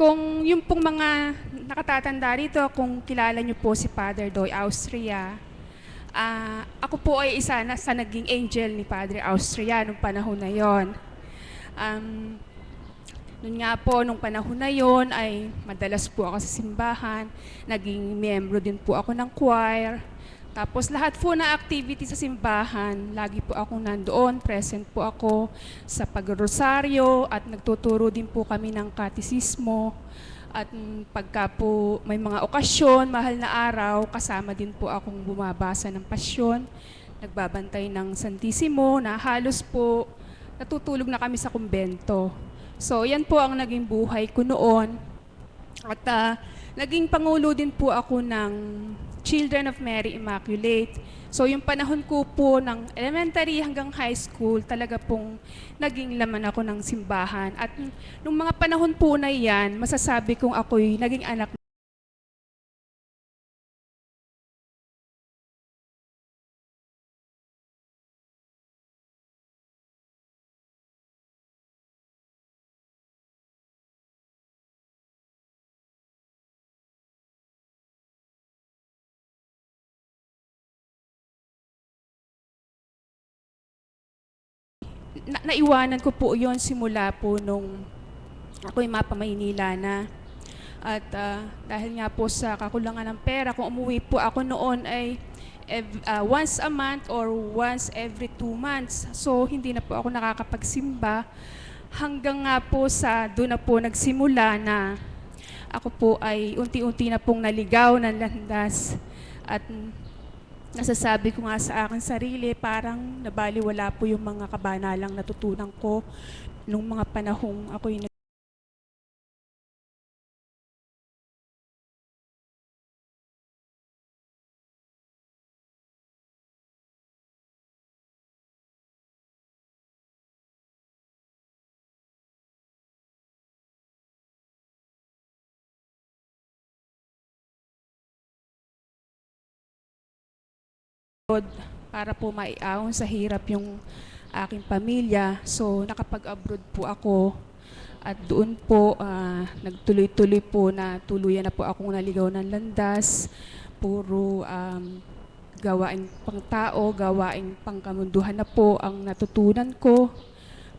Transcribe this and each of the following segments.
Kung yung pong mga nakatatanda rito, kung kilala niyo po si Father Doy Austria, ako po ay isa na sa naging angel ni Padre Austria nung panahon na yon. Um, Noon nga po, nung panahon na yon ay madalas po ako sa simbahan, naging miyembro din po ako ng choir. Tapos lahat po na activity sa simbahan, lagi po akong nandoon, present po ako sa pagrosaryo at nagtuturo din po kami ng katisismo. At pagka po may mga okasyon, mahal na araw, kasama din po akong bumabasa ng pasyon, nagbabantay ng Santisimo na halos po natutulog na kami sa kumbento. So yan po ang naging buhay ko noon. At naging pangulo din po ako ng Children of Mary Immaculate. So yung panahon ko po ng elementary hanggang high school, talaga pong naging laman ako ng simbahan. At nung mga panahon po na yan, masasabi kong ako'y naging anak. Naiwanan ko po yon simula po nung ako'y mapa-Maynila na. At dahil nga po sa kakulangan ng pera, kung umuwi po ako noon ay once a month or once every 2 months. So hindi na po ako nakakapagsimba hanggang nga po sa doon na po nagsimula na ako po ay unti-unti na pong naligaw ng landas. At nasasabi ko nga sa aking sarili, parang nabaliwala po yung mga kabanalang natutunan ko nung mga panahong ako'y para po maiahon sa hirap yung aking pamilya. So nakapag-abroad po ako at doon po nagtuloy-tuloy po na tuluyan na po akong naligaw ng landas. Puro gawaing pangtao, gawaing pangkamunduhan na po ang natutunan ko.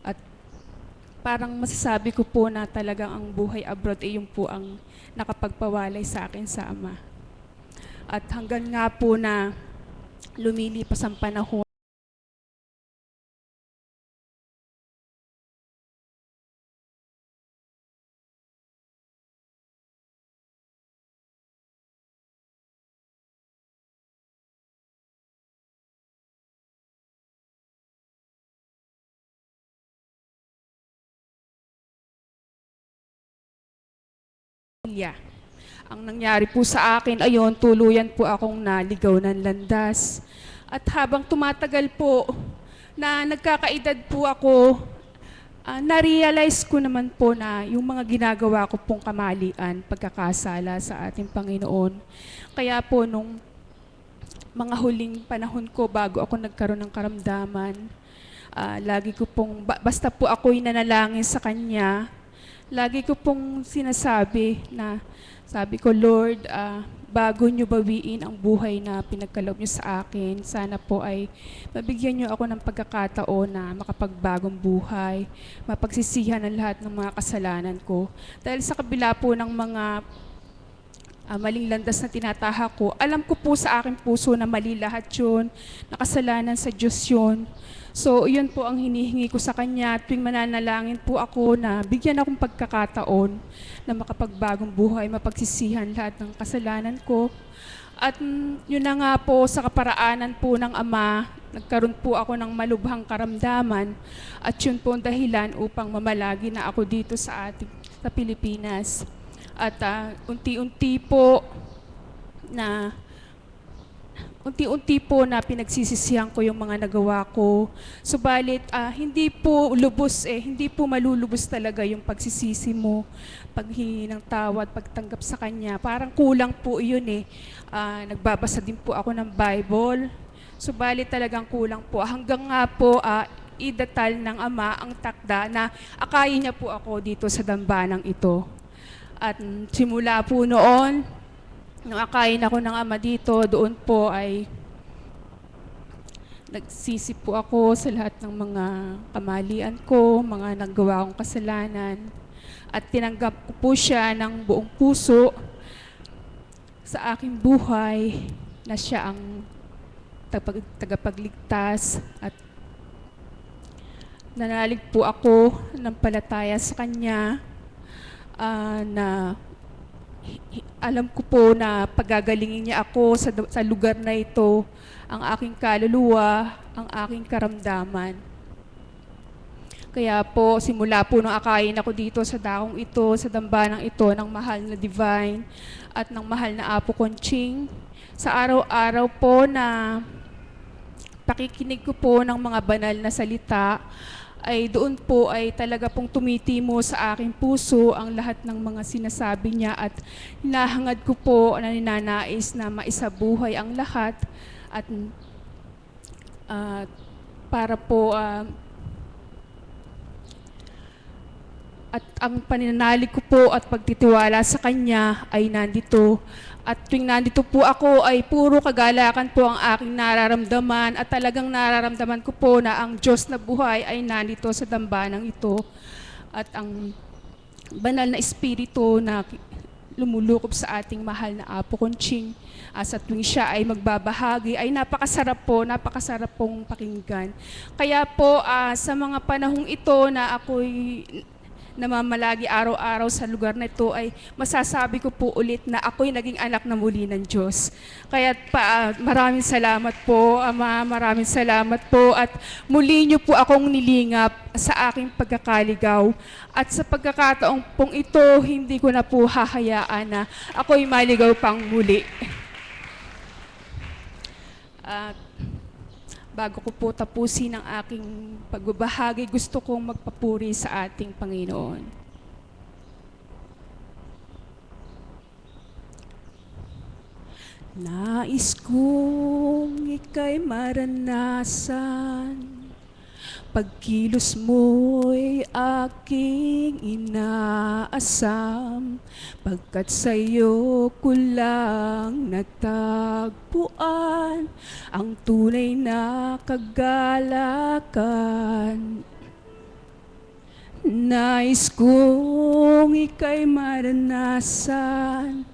At parang masasabi ko po na talagang ang buhay abroad ay yung po ang nakapagpawalay sa akin sa Ama. At hanggang nga po na lumilipas ang panahon, ang nangyari po sa akin ayon, tuluyan po akong naligaw ng landas. At habang tumatagal po na nagkakaedad po ako, na-realize ko naman po na yung mga ginagawa ko pong kamalian, pagkakasala sa ating Panginoon. Kaya po nung mga huling panahon ko bago ako nagkaroon ng karamdaman, lagi ko pong, basta po ako'y nanalangin sa Kanya, lagi ko pong sinasabi na, sabi ko, Lord, bago nyo bawiin ang buhay na pinagkaloob nyo sa akin, sana po ay mabigyan nyo ako ng pagkakataon na makapagbagong buhay, mapagsisihan ang lahat ng mga kasalanan ko. Dahil sa kabila po ng mga maling landas na tinatahak ko, alam ko po sa aking puso na mali lahat yun, nakasalanan sa Diyos yun. So, yun po ang hinihingi ko sa Kanya. Tuwing mananalangin po ako na bigyan akong pagkakataon na makapagbagong buhay, mapagsisihan lahat ng kasalanan ko. At yun na nga po, sa kaparaanan po ng Ama, nagkaroon po ako ng malubhang karamdaman. At yun po ang dahilan upang mamalagi na ako dito sa Pilipinas. At unti-unti po na pinagsisisihan ko yung mga nagawa ko. Subalit, hindi po malulubos talaga yung pagsisisi mo, paghingi ng tawad, pagtanggap sa Kanya. Parang kulang po yun eh. Nagbabasa din po ako ng Bible. Subalit talagang kulang po. Hanggang nga po, idatal ng Ama ang takda na akayin niya po ako dito sa dambanang ito. At simula po noon, nung akayin ako ng Ama dito, doon po ay nagsisi po ako sa lahat ng mga kamalian ko, mga nagawa kong kasalanan. At tinanggap ko po siya ng buong puso sa aking buhay na siya ang tagapagligtas, at nanalig po ako ng palataya sa Kanya, na alam ko po na pagagalingin niya ako sa lugar na ito, ang aking kaluluwa, ang aking karamdaman. Kaya po, simula po nung akayin ako dito sa dakong ito, sa dambanang ito ng mahal na Divine at ng mahal na Apo Conching, sa araw-araw po na pakikinig ko po ng mga banal na salita, ay doon po ay talaga pong tumitimo sa aking puso ang lahat ng mga sinasabi niya, at hinahangad ko po na ninanais na maisabuhay ang lahat, at para po at ang paninanalig ko po at pagtitiwala sa Kanya ay nandito. At tuwing nandito po ako ay puro kagalakan po ang aking nararamdaman, at talagang nararamdaman ko po na ang Diyos na buhay ay nandito sa dambanang ito. At ang banal na espiritu na lumulukob sa ating mahal na Apo Conching, sa tuwing siya ay magbabahagi, ay napakasarap pong pakinggan. Kaya po sa mga panahong ito na ako'y namamalagi araw-araw sa lugar na ito, ay masasabi ko po ulit na ako'y naging anak na muli ng Diyos. Kaya maraming salamat po, Ama, maraming salamat po, at muli niyo po akong nilingap sa aking pagkakaligaw. At sa pagkakataong pong ito, hindi ko na po hahayaan na ako'y maligaw pang muli. Bago ko po tapusin ang aking pagbabahagi, gusto kong magpapuri sa ating Panginoon. Nais kong ika'y maranasan, pagkilos mo'y aking inaasam, pagkat sa'yo ko lang natagpuan ang tunay na kagalakan. Nais kong ika'y maranasan,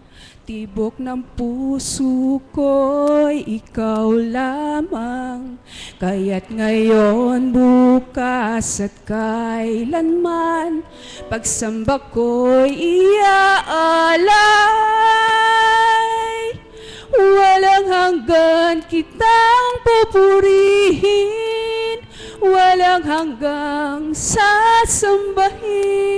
tibok ng puso ko'y ikaw lamang, kaya't ngayon, bukas at kailanman, pagsamba ko'y iaalay. Walang hanggan kitang pupurihin, walang hanggang sasambahin.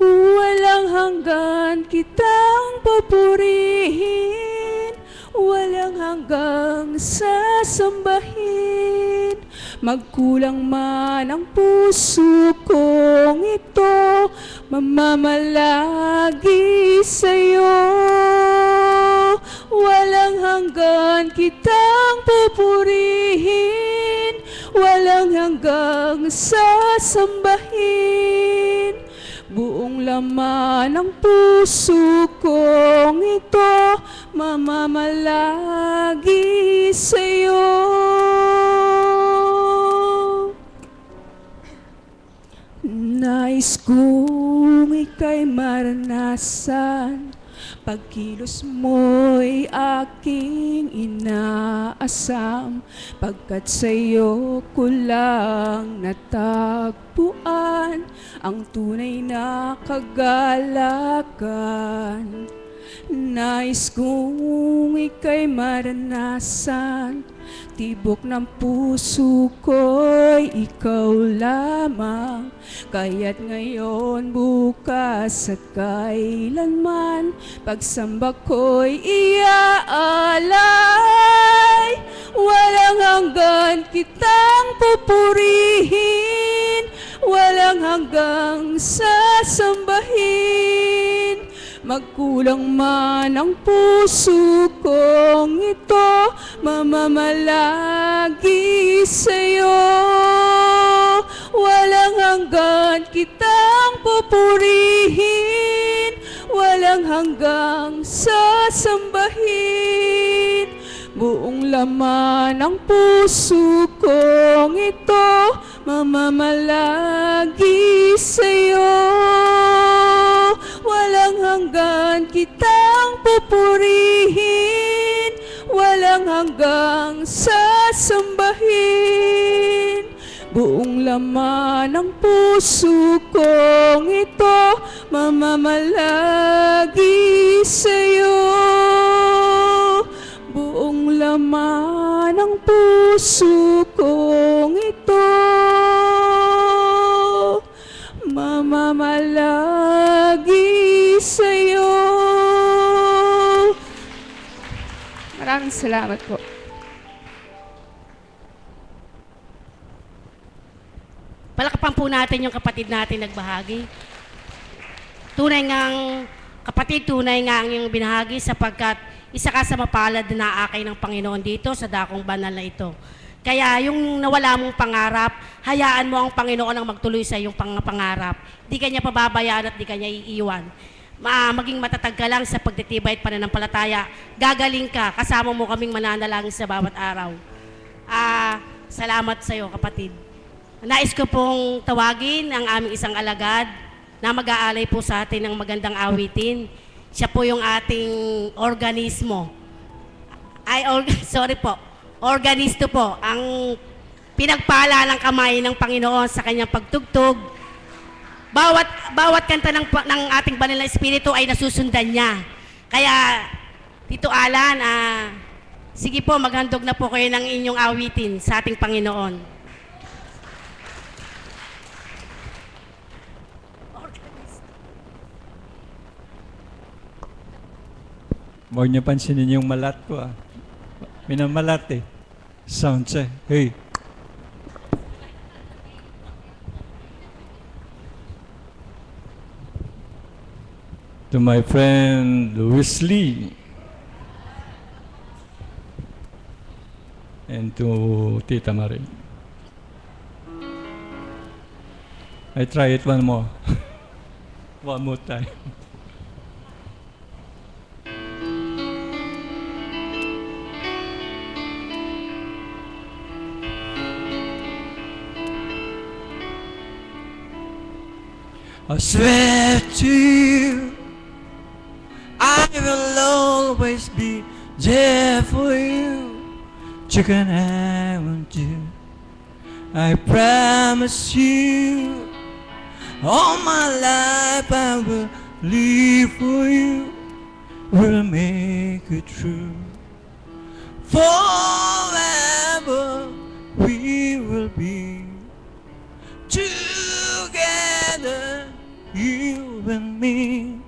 Walang hanggan kitang papurihin, walang hanggang sasambahin. Magkulang man ang puso kong ito, mamamalagi sa'yo. Walang hanggan kitang papurihin, walang hanggang sasambahin. Buong laman ng puso kong ito, mamamalagi sa'yo. Nais kong ika'y maranasan, pagkilos mo'y aking inaasam, pagkat sa'yo ko lang natagpuan ang tunay na kagalakan. Nais kong ika'y maranasan, tibok ng puso ko'y ikaw lamang, kaya't ngayon, bukas at kailanman, pagsamba ko'y iaalay. Walang hanggan kitang pupurihin, walang hanggang sasambahin. Magkulang man ang puso kong ito, mamamalagi sa'yo. Walang hanggan kitang pupurihin, walang hanggang sasambahin. Buong laman ng puso kong ito, mamamalagi sa'yo. Walang hanggan kitang pupurihin, walang hanggang sasambahin. Buong laman ng puso kong ito, mamamalagi sa'yo. Buong laman ng puso kong ito, mamamalagi sa'yo. Maraming salamat po. Palakapan po natin yung kapatid natin nagbahagi. Tunay ngang kapatid, tunay nga ang iyong binahagi sapagkat isa ka sa mapalad na akay ng Panginoon dito sa dakong banal na ito. Kaya yung nawala mong pangarap, hayaan mo ang Panginoon ang magtuloy sa iyong pangarap. Di ka niya pababayaan at di ka niya iiwan. Maging matatag ka lang sa pagtitibay at pananampalataya. Gagaling ka, kasama mo kaming mananalangin sa bawat araw. Salamat sa iyo, kapatid. Nais ko pong tawagin ang aming isang alagad na mag-aalay po sa atin ng magandang awitin. Siya po yung ating organismo. Organisto po. Ang pinagpala ng kamay ng Panginoon sa kanyang pagtugtog. Bawat kanta ng ating banal na espiritu ay nasusundan niya. Kaya, Tito Alan, sige po, maghandog na po kayo ng inyong awitin sa ating Panginoon. Huwag niyo pansinin yung malat ko Minamalat Sound check. Hey. To my friend Louis Lee and to Tita Marie. I try it one more. One more time. I swear to you, I will always be there for you. Chicken, I want you. I promise you, all my life I will live for you. We'll make it true. Forever we will be together, you and me.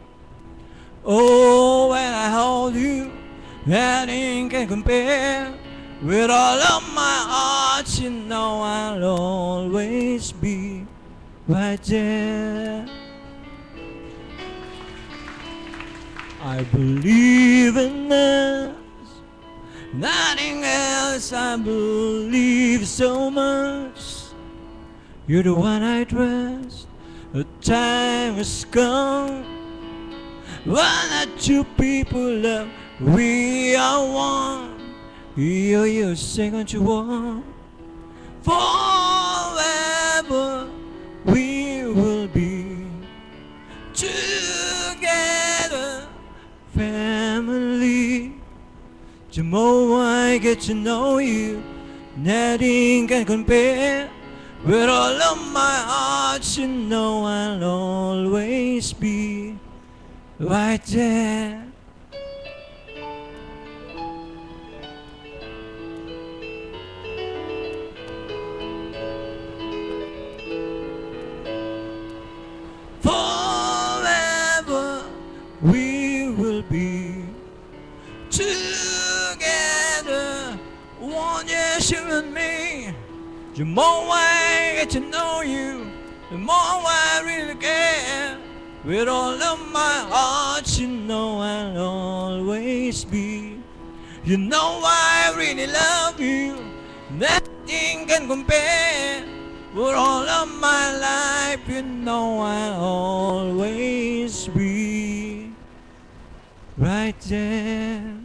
Oh, when I hold you, nothing can compare. With all of my heart, you know I'll always be right there. I believe in us, nothing else. I believe so much. You're the one I trust. The time has come. One or two people love, we are one. You second to one. Forever we will be together, family. The more I get to know you, nothing can compare. With all of my heart, you know I'll always be right there. Forever we will be together, one, yes, you and me. The more I get to know you, the more I really care. With all of my heart, you know I'll always be. You know I really love you, nothing can compare. For all of my life, you know I'll always be right there.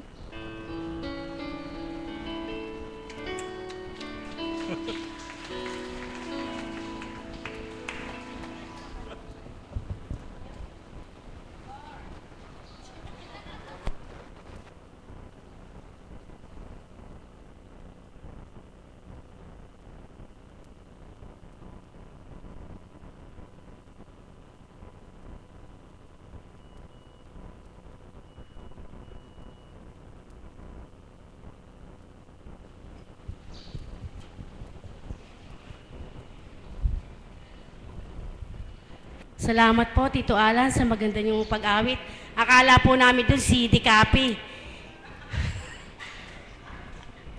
Salamat po, Tito Alan, sa maganda niyong pag-awit. Akala po namin doon si Dikapi.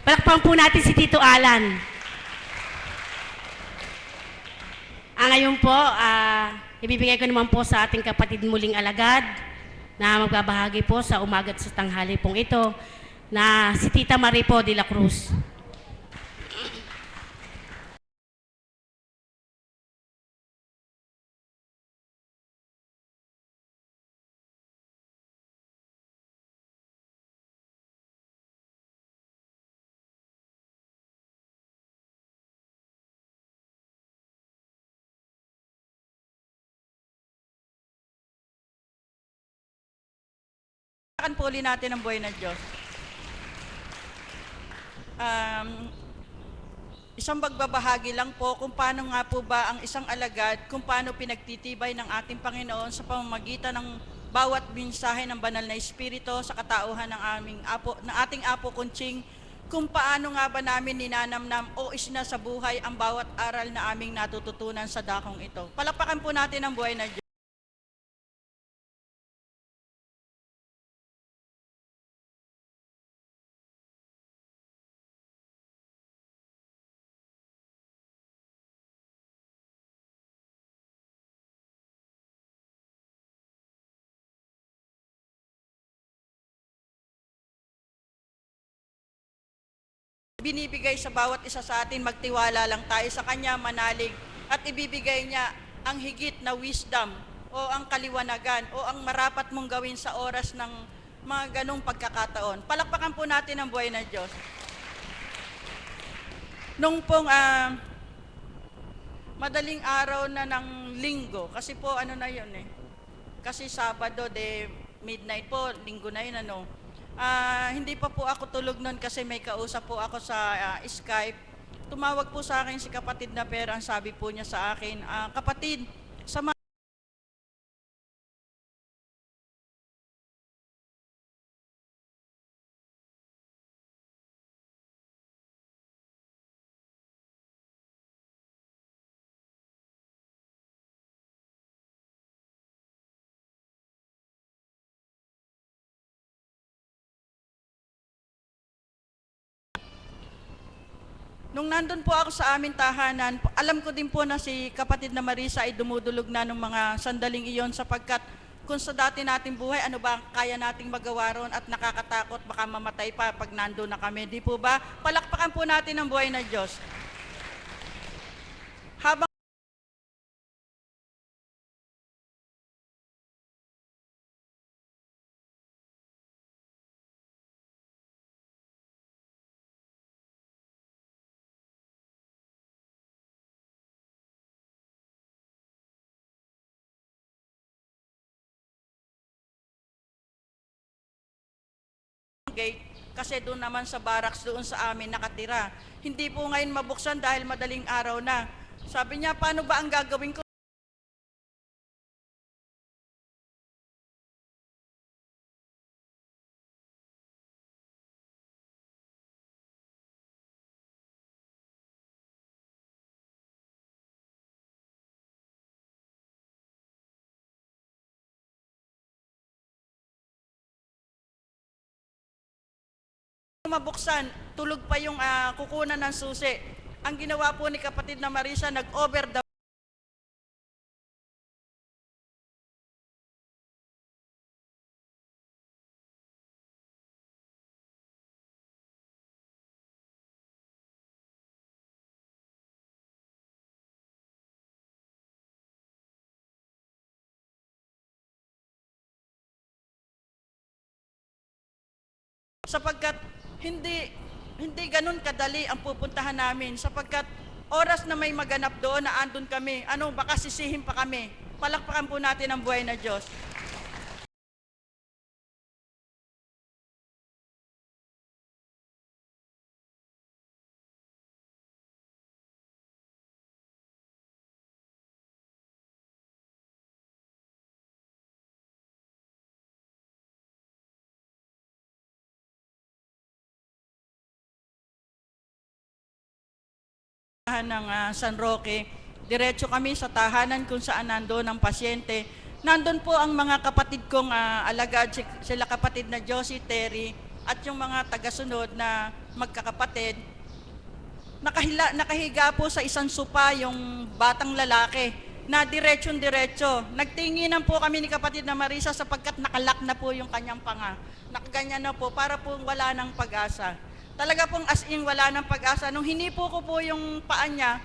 Palakpan po natin si Tito Alan. Ngayon po, ibibigay ko naman po sa ating kapatid muling alagad na magbabahagi po sa umaga at sa tanghali pong ito na si Tita Marie po de la Cruz. Palakpakan po ulit natin ang buhay ng Diyos. Isang pagbabahagi lang po kung paano nga po ba ang isang alagad, kung paano pinagtitibay ng ating Panginoon sa pamamagitan ng bawat mensahe ng banal na Espiritu sa katauhan ng ating Apo Kunching, kung paano nga ba namin ninanamnam o isinasabuhay ang bawat aral na aming natututunan sa dakong ito. Palakpakan po natin ang buhay ng Diyos. Binibigay sa bawat isa sa atin, magtiwala lang tayo sa Kanya, manalig, at ibibigay niya ang higit na wisdom o ang kaliwanagan o ang marapat mong gawin sa oras ng mga ganong pagkakataon. Palakpakan po natin ang buhay ng Diyos. Nung pong madaling araw na ng linggo, kasi po ano na yun kasi Sabado, midnight po, linggo na yun hindi pa po ako tulog noon kasi may kausap po ako sa Skype. Tumawag po sa akin si kapatid na pero ang sabi po niya sa akin, kapatid, sama Nung nandun po ako sa aming tahanan, alam ko din po na si kapatid na Marisa ay dumudulog na ng mga sandaling iyon sapagkat kung sa dati nating buhay, ano ba ang kaya nating magawa ron at nakakatakot, baka mamatay pa pag nandun na kami. Di po ba? Palakpakan po natin ang buhay ng Diyos. Habang gate, kasi doon naman sa barracks doon sa amin nakatira. Hindi po ngayon mabuksan dahil madaling araw na. Sabi niya, paano ba ang gagawin ko? Mabuksan, tulog pa yung kukunan ng susi. Ang ginawa po ni kapatid na Marisa, nag-over the sapagkat hindi ganun kadali ang pupuntahan namin, sapagkat oras na may maganap doon na andun kami, baka sisihin pa kami. Palakpakan po natin ang buhay na Diyos. Ng San Roque, diretso kami sa tahanan kung saan nandoon ang pasyente. Nandun po ang mga kapatid kong alagad, sila kapatid na Josie, Terry, at yung mga tagasunod na magkakapatid. Nakahiga po sa isang sopa yung batang lalaki na diretso. Nagtinginan po kami ni kapatid na Marisa sapagkat nakalak na po yung kanyang panga. Nakaganyan na po para po wala ng pag-asa. Talaga pong as in wala ng pag-asa. Nung hinipo ko po yung paa niya,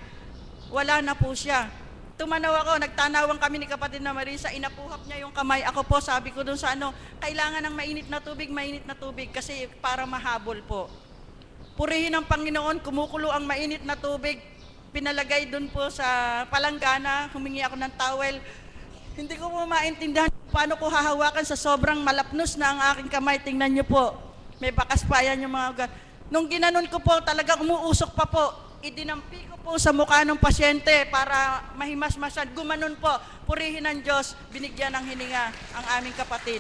wala na po siya. Tumanaw ako, nagtanawang kami ni kapatid na Marisa, inapuhap niya yung kamay. Ako po, sabi ko dun sa kailangan ng mainit na tubig kasi para mahabol po. Purihin ang Panginoon, kumukulo ang mainit na tubig, pinalagay dun po sa palanggana, humingi ako ng towel. Hindi ko po maintindihan paano ko hahawakan sa sobrang malapnos na ang aking kamay. Tingnan niyo po, may bakas pa yan yung mga. Nung ginanon ko po, talagang umuusok pa po. Idinampi ko po sa mukha ng pasyente para mahimasmasan. Gumanon po, purihin ng Diyos, binigyan ng hininga ang aming kapatid.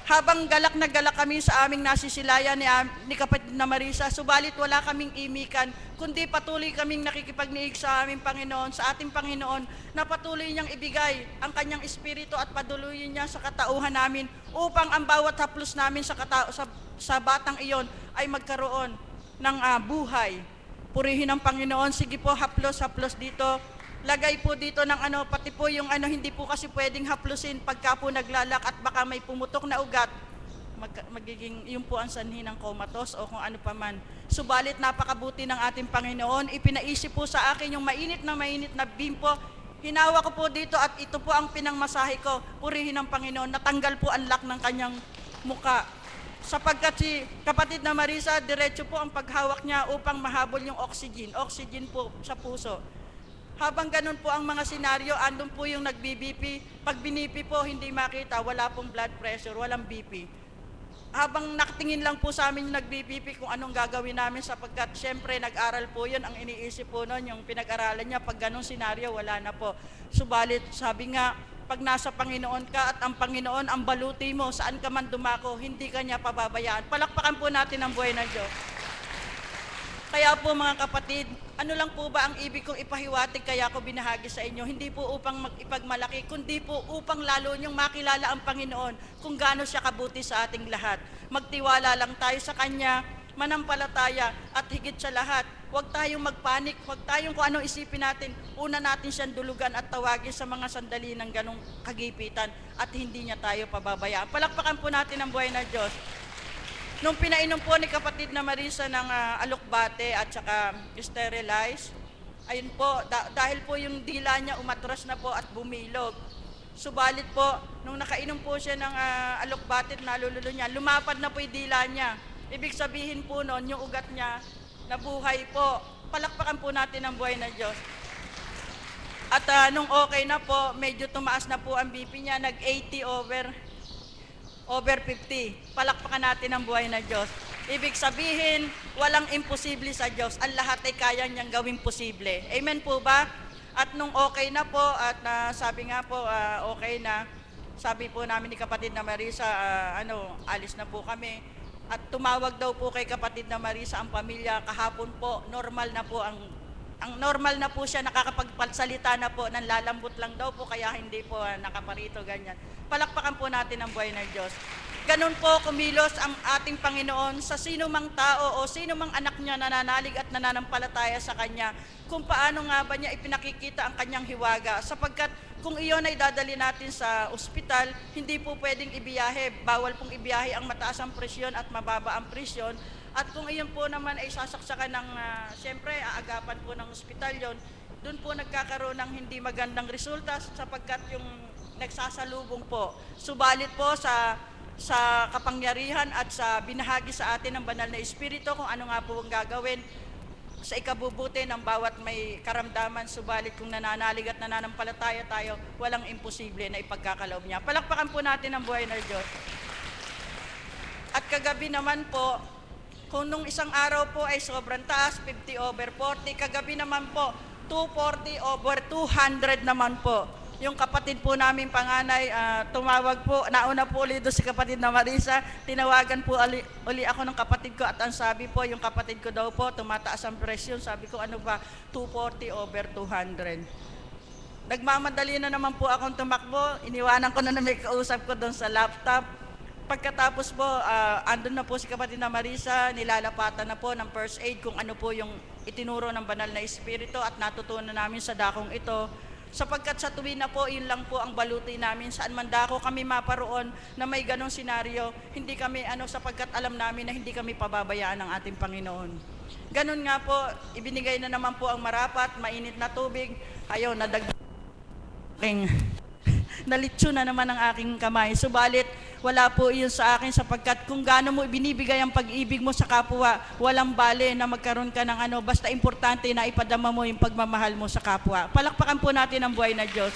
Habang galak na galak kami sa aming nasisilayan ni kapatid na Marisa, subalit wala kaming imikan, kundi patuloy kaming nakikipagniig sa aming Panginoon, sa ating Panginoon, na patuloy niyang ibigay ang kanyang espiritu at paduluyin niya sa katauhan namin upang ang bawat haplos namin sa batang iyon ay magkaroon ng buhay. Purihin ang Panginoon. Sige po, haplos dito. Lagay po dito ng pati po yung hindi po kasi pwedeng haplusin pagka po naglalak at baka may pumutok na ugat, magiging yun po ang sanhi ng comatose o kung ano pa man. Subalit napakabuti ng ating Panginoon, ipinaisip po sa akin yung mainit na bimpo, hinawa ko po dito at ito po ang pinangmasahe ko. Purihin ang Panginoon, natanggal po ang lock ng kanyang muka. Sapagkat si kapatid na Marisa, diretso po ang paghawak niya upang mahabol yung oxygen po sa puso. Habang ganun po ang mga senaryo, andun po yung nag-BP. Pag binipi po, hindi makita, wala pong blood pressure, walang BP. Habang nakatingin lang po sa amin yung nag-BP kung anong gagawin namin sapagkat syempre nag-aral po yun, ang iniisip po nun, yung pinag-aralan niya, pag ganun senaryo, wala na po. Subalit, sabi nga, pag nasa Panginoon ka at ang Panginoon ang baluti mo, saan ka man dumako, hindi ka niya pababayaan. Palakpakan po natin ang buhay ng Diyos. Kaya po mga kapatid, ano lang po ba ang ibig kong ipahiwatig kaya ko binahagi sa inyo? Hindi po upang ipagmalaki, kundi po upang lalo niyong makilala ang Panginoon kung gaano siya kabuti sa ating lahat. Magtiwala lang tayo sa Kanya, manampalataya at higit sa lahat, huwag tayong magpanik, huwag tayong kung anong isipin natin, una natin siyang dulugan at tawagin sa mga sandali ng ganong kagipitan at hindi niya tayo pababayaan. Palakpakan po natin ang buhay na Diyos. Nung pinainom po ni kapatid na Marisa ng alokbate at saka sterilize, ayun po, dahil po yung dila niya umatras na po at bumilog. Subalit po, nung nakainom po siya ng alokbate at nalululo niya, lumapad na po yung dila niya. Ibig sabihin po noon, yung ugat niya, nabuhay po. Palakpakan po natin ang buhay na Diyos. At nung okay na po, medyo tumaas na po ang BP niya, nag-80 over 50. Palakpakan natin ang buhay na Diyos. Ibig sabihin, walang imposible sa Diyos. Ang lahat ay kaya niyang gawing posible. Amen po ba? At nung okay na po, at sabi nga po, okay na, sabi po namin ni kapatid na Marisa, alis na po kami. At tumawag daw po kay kapatid na Marisa ang pamilya, kahapon po, normal na po ang normal na po siya, nakakapagsalita na po, nanlalambot lang daw po, kaya hindi po nakaparito, ganyan. Palakpakan po natin ang buhay ng Diyos. Ganun po kumilos ang ating Panginoon sa sino mang tao o sino mang anak niya nananalig at nananampalataya sa Kanya, kung paano nga ba niya ipinakikita ang Kanyang hiwaga. Sapagkat kung iyon ay dadali natin sa ospital, hindi po pwedeng ibiyahe. Bawal pong ibiyahe ang mataas ang presyon at mababa ang presyon. At kung iyon po naman ay sasaksakan ng, siyempre, aagapan po ng ospital yon, doon po nagkakaroon ng hindi magandang resulta sapagkat yung nagsasalubong po. Subalit po sa sa kapangyarihan at sa binahagi sa atin ng banal na Espiritu kung ano nga po ang gagawin sa ikabubuti ng bawat may karamdaman. Subalit kung nananalig at nananampalataya tayo, walang imposible na ipagkakaloob niya. Palakpakan po natin ang buhay ng Diyos. At kagabi naman po, kung nung isang araw po ay sobrang taas, 50/40, kagabi naman po, 240/200 naman po. Yung kapatid po namin panganay, tumawag po, nauna po ulit doon si kapatid na Marisa, tinawagan po uli ako ng kapatid ko at ang sabi po, yung kapatid ko daw po, tumataas ang presyon. Sabi ko, ano ba, 240/200. Nagmamadali na naman po akong tumakbo, iniwanan ko na may kausap ko doon sa laptop. Pagkatapos po, andun na po si kapatid na Marisa, nilalapatan na po ng first aid kung ano po yung itinuro ng banal na Espiritu at natutunan namin sa dakong ito. Sapagkat sa tuwi na po, yun lang po ang baluti namin. Saan man dako kami maparoon na may ganong senaryo, hindi kami sapagkat alam namin na hindi kami pababayaan ng ating Panginoon. Ganon nga po, ibinigay na naman po ang marapat, mainit na tubig. Ayaw, nalitsyo na naman ang aking kamay. Subalit, wala po iyon sa akin sapagkat kung gaano mo ibinibigay ang pag-ibig mo sa kapwa, walang bale na magkaroon ka ng basta importante na ipadama mo yung pagmamahal mo sa kapwa. Palakpakan po natin ang buhay na Diyos.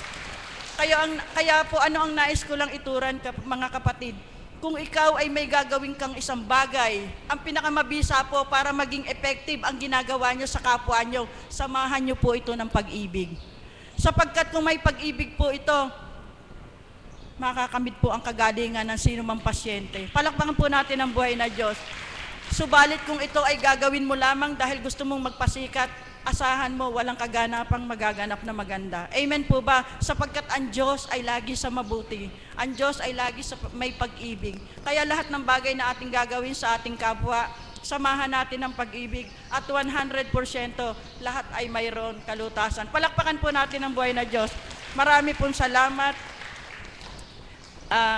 Kaya po, ano ang nais ko lang ituran, mga kapatid? Kung ikaw ay may gagawin kang isang bagay, ang pinakamabisa po para maging effective ang ginagawa nyo sa kapwa nyo, samahan nyo po ito ng pag-ibig. Sapagkat kung may pag-ibig po ito, makakamit po ang kagalingan ng sino mang pasyente. Palakpakan po natin ang buhay na Diyos. Subalit kung ito ay gagawin mo lamang dahil gusto mong magpasikat, asahan mo walang kaganapang magaganap na maganda. Amen po ba? Sapagkat ang Diyos ay lagi sa mabuti. Ang Diyos ay lagi sa may pag-ibig. Kaya lahat ng bagay na ating gagawin sa ating kapwa, samahan natin ang pag-ibig at 100% lahat ay mayroon kalutasan. Palakpakan po natin ang buhay na Diyos. Marami pong salamat.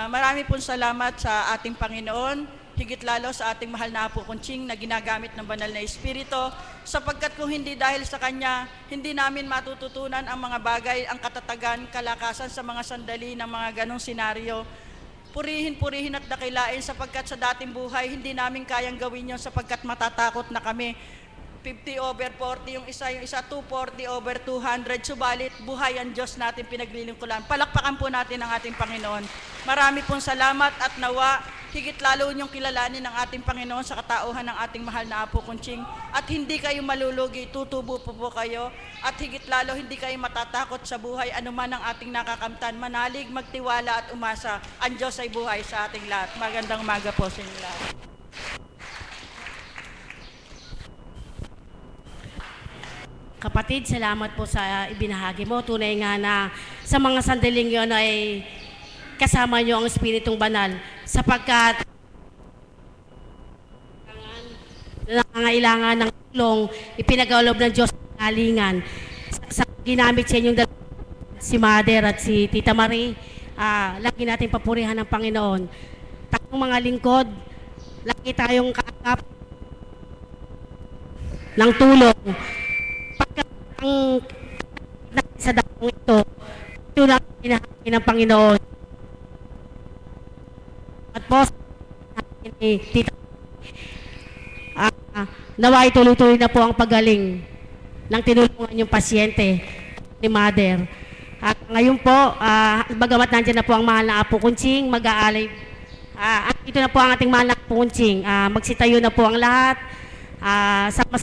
Marami pong salamat sa ating Panginoon, higit lalo sa ating mahal na Apo Kunching na ginagamit ng banal na Espiritu, sapagkat kung hindi dahil sa Kanya, hindi namin matututunan ang mga bagay, ang katatagan, kalakasan sa mga sandali ng mga ganong senaryo. Purihin at dakilain sapagkat sa dating buhay, hindi namin kayang gawin yon sapagkat matatakot na kami. 50/40, yung isa 240/200, subalit buhay ang Diyos natin pinaglilingkuran. Palakpakan po natin ang ating Panginoon. Marami pong salamat at nawa, higit lalo niyong kilalanin ang ating Panginoon sa katauhan ng ating mahal na Apo Kunching at hindi kayo malulugi, tutubo po kayo at higit lalo hindi kayo matatakot sa buhay anuman ang ating nakakamtan. Manalig, magtiwala at umasa. Ang Diyos ay buhay sa ating lahat. Magandang umaga po sa inyo lahat. Kapatid, salamat po sa ibinahagi mo. Tunay nga na sa mga sandaling yon ay kasama nyo ang Espiritong Banal sapagkat nangangailangan ng tulong, ipinagkaloob ng Diyos ng galingan. Sa ginamit sa inyong si Mother at si Tita Marie, lagi natin papurihan ng Panginoon. Takong mga lingkod, lagi tayong kaagap ng tulong. Ang sa dakong ito lang pinahagi ng Panginoon. At po, ni Tita, naway tuloy-tuloy na po ang pagaling ng tinulungan yung pasyente ni Mother. At ngayon po, bagamat nandiyan na po ang mahal na Apo Kunching, mag-aalay. Ito na po ang ating mahal na Apo Kunching. Magsitayo na po ang lahat. Sa